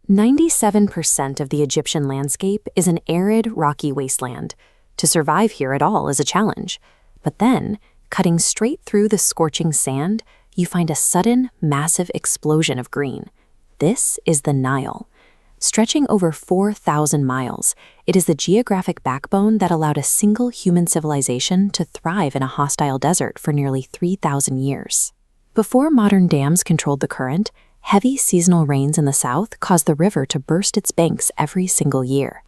97% of the Egyptian landscape is an arid, rocky wasteland. To survive here at all is a challenge. But then, cutting straight through the scorching sand, you find a sudden, massive explosion of green. This is the Nile. Stretching over 4,000 miles, it is the geographic backbone that allowed a single human civilization to thrive in a hostile desert for nearly 3,000 years. Before modern dams controlled the current, heavy seasonal rains in the south caused the river to burst its banks every single year.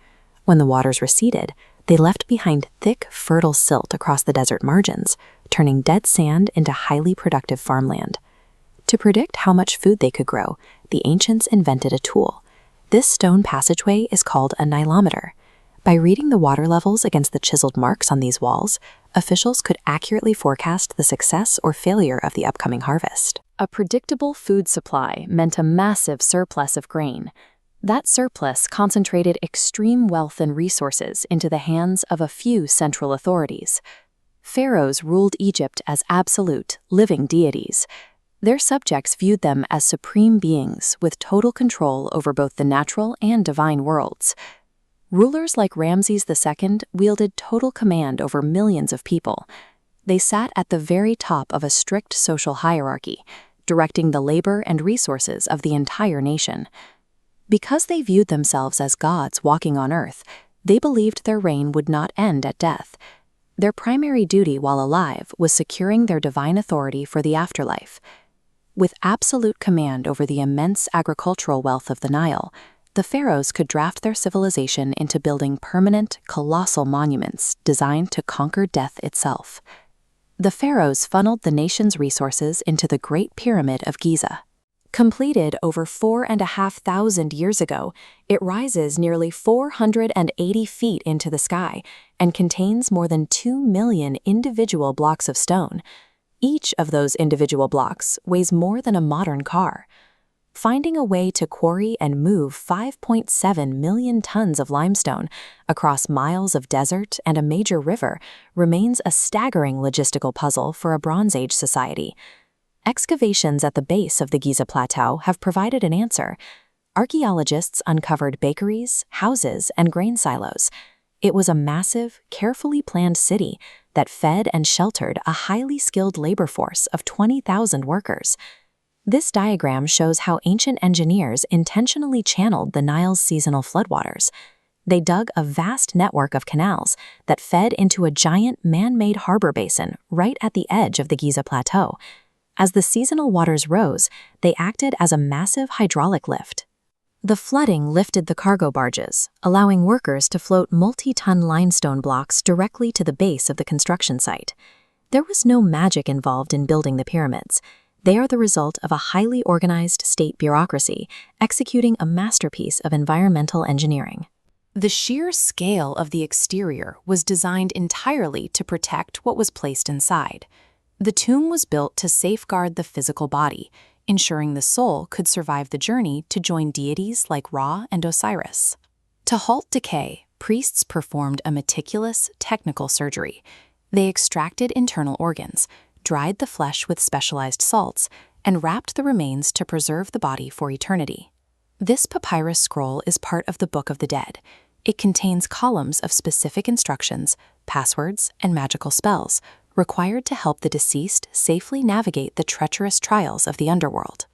When the waters receded, they left behind thick, fertile silt across the desert margins, turning dead sand into highly productive farmland. To predict how much food they could grow, the ancients invented a tool. This stone passageway is called a nilometer. By reading the water levels against the chiseled marks on these walls, officials could accurately forecast the success or failure of the upcoming harvest. A predictable food supply meant a massive surplus of grain. That surplus concentrated extreme wealth and resources into the hands of a few central authorities. Pharaohs ruled Egypt as absolute, living deities. Their subjects viewed them as supreme beings with total control over both the natural and divine worlds. Rulers like Ramses II wielded total command over millions of people. They sat at the very top of a strict social hierarchy, directing the labor and resources of the entire nation. Because they viewed themselves as gods walking on earth, they believed their reign would not end at death. Their primary duty while alive was securing their divine authority for the afterlife. With absolute command over the immense agricultural wealth of the Nile, the pharaohs could draft their civilization into building permanent, colossal monuments designed to conquer death itself. The pharaohs funneled the nation's resources into the Great Pyramid of Giza. Completed over 4,500 years ago, it rises nearly 480 feet into the sky and contains more than 2 million individual blocks of stone. Each of those individual blocks weighs more than a modern car. Finding a way to quarry and move 5.7 million tons of limestone across miles of desert and a major river remains a staggering logistical puzzle for a Bronze Age society. Excavations at the base of the Giza Plateau have provided an answer. Archaeologists uncovered bakeries, houses, and grain silos. It was a massive, carefully planned city that fed and sheltered a highly skilled labor force of 20,000 workers. This diagram shows how ancient engineers intentionally channeled the Nile's seasonal floodwaters. They dug a vast network of canals that fed into a giant man-made harbor basin right at the edge of the Giza Plateau. As the seasonal waters rose, they acted as a massive hydraulic lift. The flooding lifted the cargo barges, allowing workers to float multi-ton limestone blocks directly to the base of the construction site. There was no magic involved in building the pyramids. They are the result of a highly organized state bureaucracy executing a masterpiece of environmental engineering. The sheer scale of the exterior was designed entirely to protect what was placed inside. The tomb was built to safeguard the physical body, ensuring the soul could survive the journey to join deities like Ra and Osiris. To halt decay, priests performed a meticulous, technical surgery. They extracted internal organs, dried the flesh with specialized salts, and wrapped the remains to preserve the body for eternity. This papyrus scroll is part of the Book of the Dead. It contains columns of specific instructions, passwords, and magical spells, required to help the deceased safely navigate the treacherous trials of the underworld.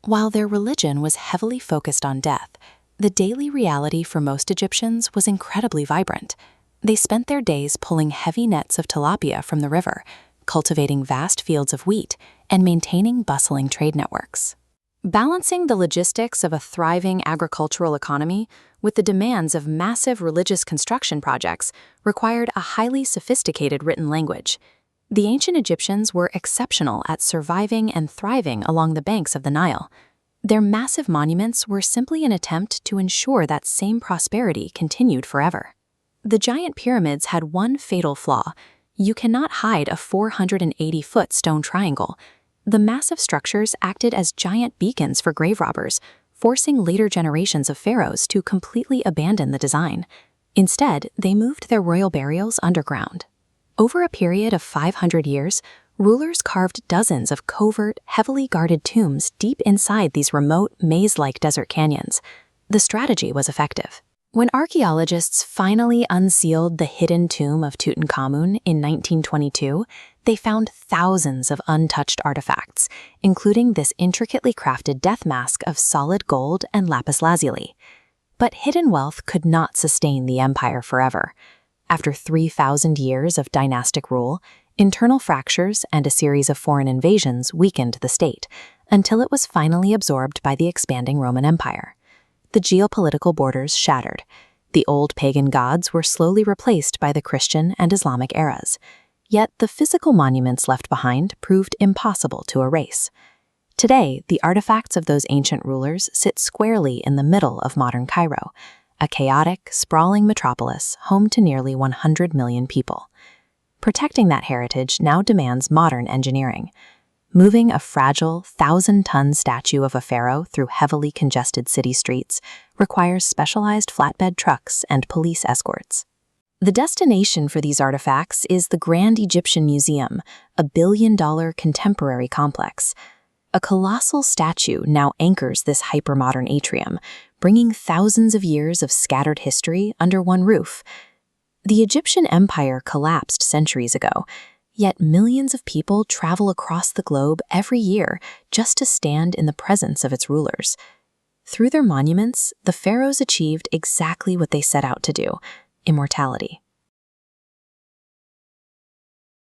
While their religion was heavily focused on death, the daily reality for most Egyptians was incredibly vibrant. They spent their days pulling heavy nets of tilapia from the river, cultivating vast fields of wheat, and maintaining bustling trade networks. Balancing the logistics of a thriving agricultural economy with the demands of massive religious construction projects required a highly sophisticated written language. The ancient Egyptians were exceptional at surviving and thriving along the banks of the Nile. Their massive monuments were simply an attempt to ensure that same prosperity continued forever. The giant pyramids had one fatal flaw. You cannot hide a 480-foot stone triangle. The massive structures acted as giant beacons for grave robbers, forcing later generations of pharaohs to completely abandon the design. Instead, they moved their royal burials underground. Over a period of 500 years, rulers carved dozens of covert, heavily guarded tombs deep inside these remote, maze-like desert canyons. The strategy was effective. When archaeologists finally unsealed the hidden tomb of Tutankhamun in 1922, they found thousands of untouched artifacts, including this intricately crafted death mask of solid gold and lapis lazuli. But hidden wealth could not sustain the empire forever. After 3,000 years of dynastic rule, internal fractures and a series of foreign invasions weakened the state, until it was finally absorbed by the expanding Roman Empire. The geopolitical borders shattered. The old pagan gods were slowly replaced by the Christian and Islamic eras. Yet the physical monuments left behind proved impossible to erase. Today, the artifacts of those ancient rulers sit squarely in the middle of modern Cairo, a chaotic, sprawling metropolis home to nearly 100 million people. Protecting that heritage now demands modern engineering. Moving a fragile, 1,000-ton statue of a pharaoh through heavily congested city streets requires specialized flatbed trucks and police escorts. The destination for these artifacts is the Grand Egyptian Museum, a billion-dollar contemporary complex. A colossal statue now anchors this hypermodern atrium, bringing thousands of years of scattered history under one roof. The Egyptian empire collapsed centuries ago, yet millions of people travel across the globe every year just to stand in the presence of its rulers. Through their monuments, the pharaohs achieved exactly what they set out to do: immortality.